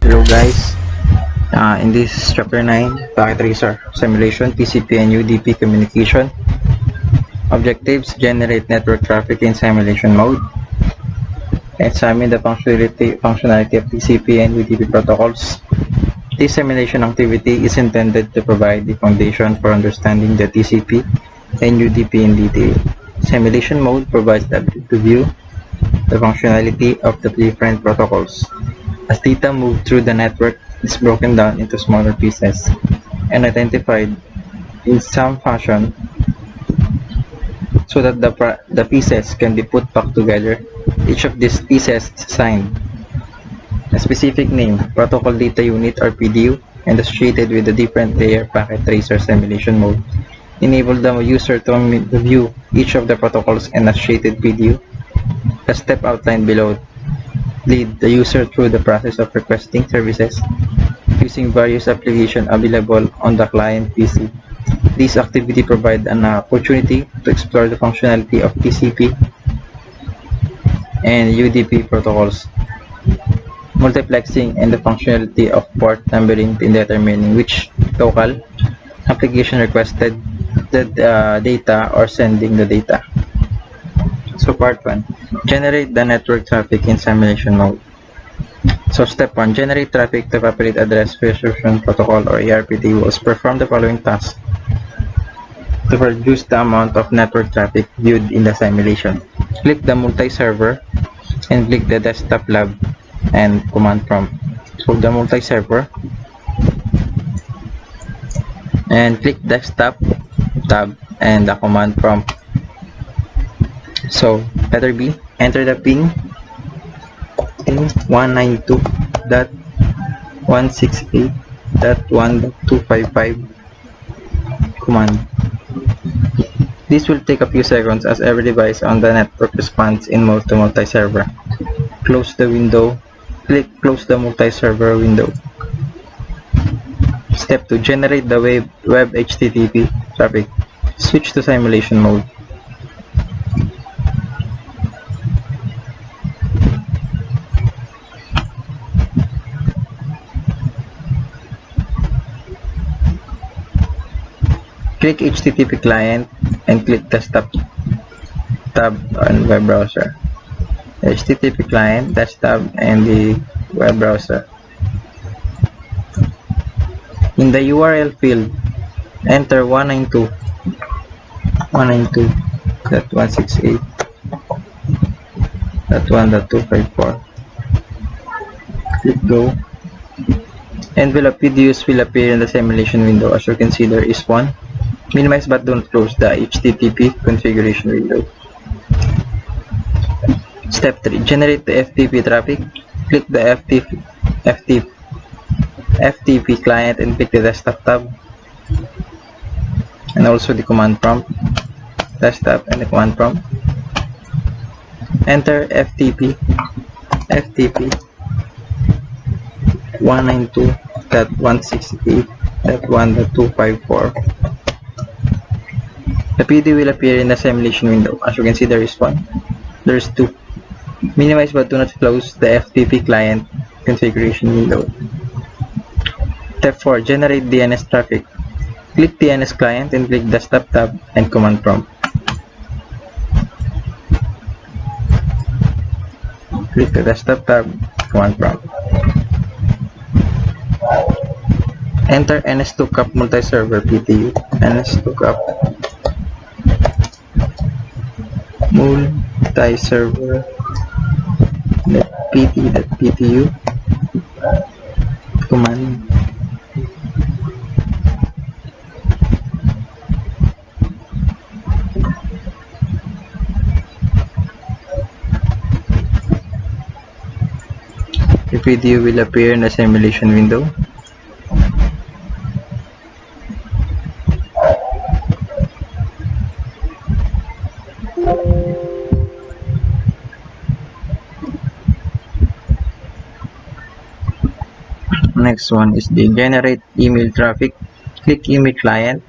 Hello guys, in this chapter 9, Packet Tracer Simulation, TCP and UDP Communication. Objectives: generate network traffic in simulation mode. Examine the functionality of TCP and UDP protocols. This simulation activity is intended to provide the foundation for understanding the TCP and UDP in detail. Simulation mode provides the ability to view the functionality of the different protocols. As data moved through the network, it's broken down into smaller pieces and identified in some fashion so that the pieces can be put back together. Each of these pieces is assigned a specific name, protocol data unit or PDU, and associated with the different layer packet tracer simulation mode. Enable the user to view each of the protocols and associated PDU. The step outlined below lead the user through the process of requesting services using various applications available on the client PC. This activity provides an opportunity to explore the functionality of TCP and UDP protocols, multiplexing, and the functionality of port numbering in determining which local application requested the data or sending the data. So part 1, generate the network traffic in simulation mode. So step 1, generate traffic to populate address resolution protocol or ARP tables. Perform the following tasks to reduce the amount of network traffic viewed in the simulation. Click the multi-server and click the desktop lab and command prompt. So the multi-server and click desktop tab and the command prompt. So letter B, enter the ping in 192.168.1.255 command. This will take a few seconds as every device on the network responds in multi-server. Close the window. Click close the multi-server window. Step 2, generate the web HTTP traffic. Switch to simulation mode. Click HTTP client and click desktop tab on web browser. HTTP client, desktop, and the web browser. In the URL field, enter 192.168.1.254. Click go. Envelope PDUs will appear in the simulation window. As you can see, there is one. Minimize but don't close the HTTP configuration window. Step 3, generate the FTP traffic. Click the FTP client and click the desktop tab and also the command prompt, desktop and the command prompt. Enter FTP 192.168.1.254. The PD will appear in the simulation window. As you can see, there is one. There is two. Minimize but do not close the FTP client configuration window. Step 4, generate DNS traffic. Click DNS client and click desktop tab and command prompt. Click the desktop tab, command prompt. Enter ns2cup multi-server PTU. ns2cup multi-server pt.ptu command. The PDU will appear in the simulation window. Next one is the generate email traffic. Click email client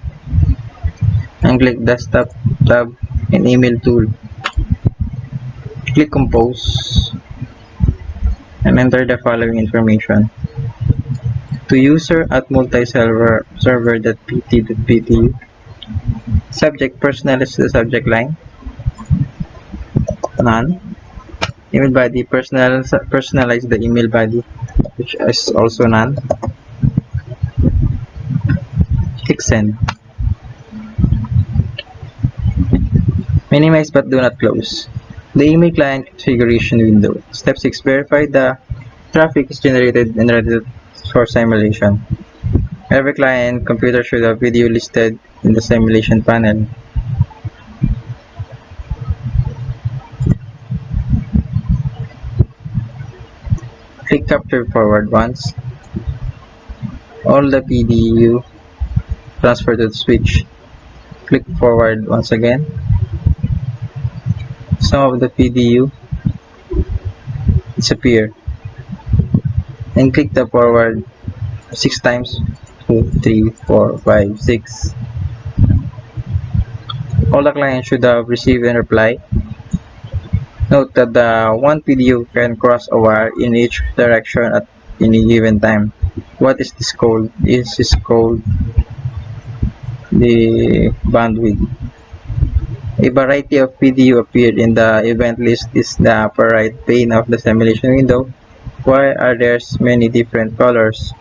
and click desktop tab and email tool. Click compose and enter the following information. To user at multi-server.pt.ptu. Subject personalize the subject line. None. Email body personalize the email body, which is also none. Click send. Minimize but do not close. The email client configuration window. Step 6. Verify the traffic is generated and ready for simulation. Every client computer should have video listed in the simulation panel. Click capture forward once. All the PDU transfer to the switch. Click forward once again. Some of the PDU disappear. And click the forward 6 times. 2, 3, 4, 5, 6. All the clients should have received and reply. Note that the one PDU can cross a wire in each direction at any given time. What is this called? This is called the bandwidth. A variety of PDU appeared in the event list is the upper right pane of the simulation window. Why are there many different colors?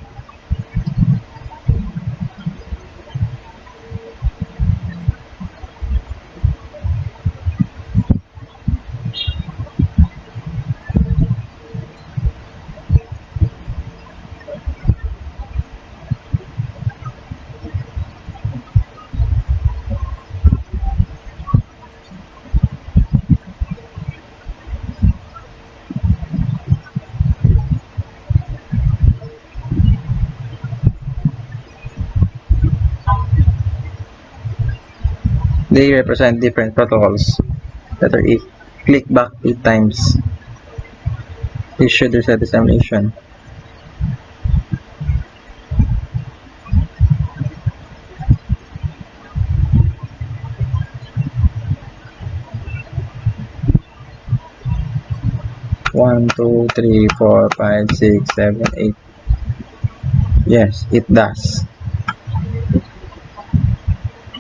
They represent different protocols. Letter E. Click back 8 times. This should reset the simulation. One, two, three, four, five, 6, 7, 8. Yes, it does.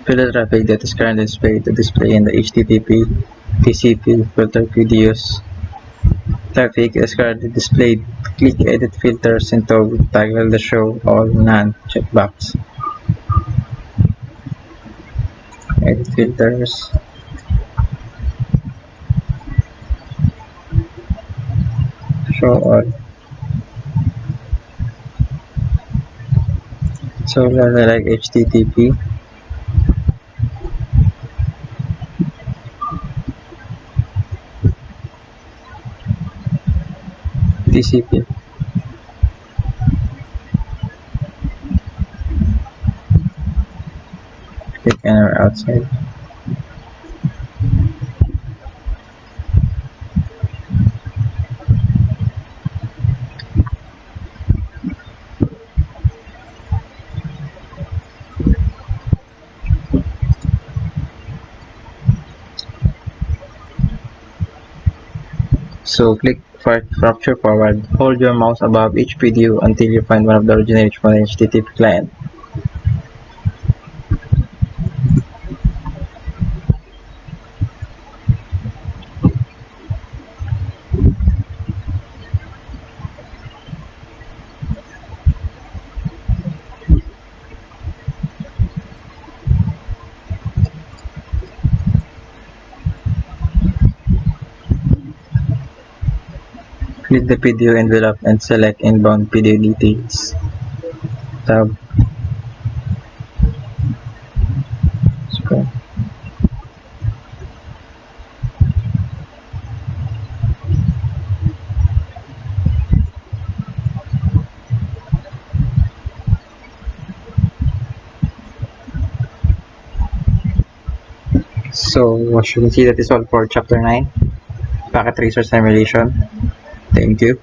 Filter traffic that is currently displayed to display in the HTTP TCP filter videos. Traffic is currently displayed. Click Edit Filters and toggle the Show All None checkbox. Edit filters. Show all. So like HTTP. TCP. Click anywhere outside. So click capture forward. Hold your mouse above each PDU until you find one of the originated from the HTTP client. Click the PDU envelope and select Inbound PDU Details tab. Scroll. So as you can see, that is all for chapter 9, packet tracer simulation. Thank you.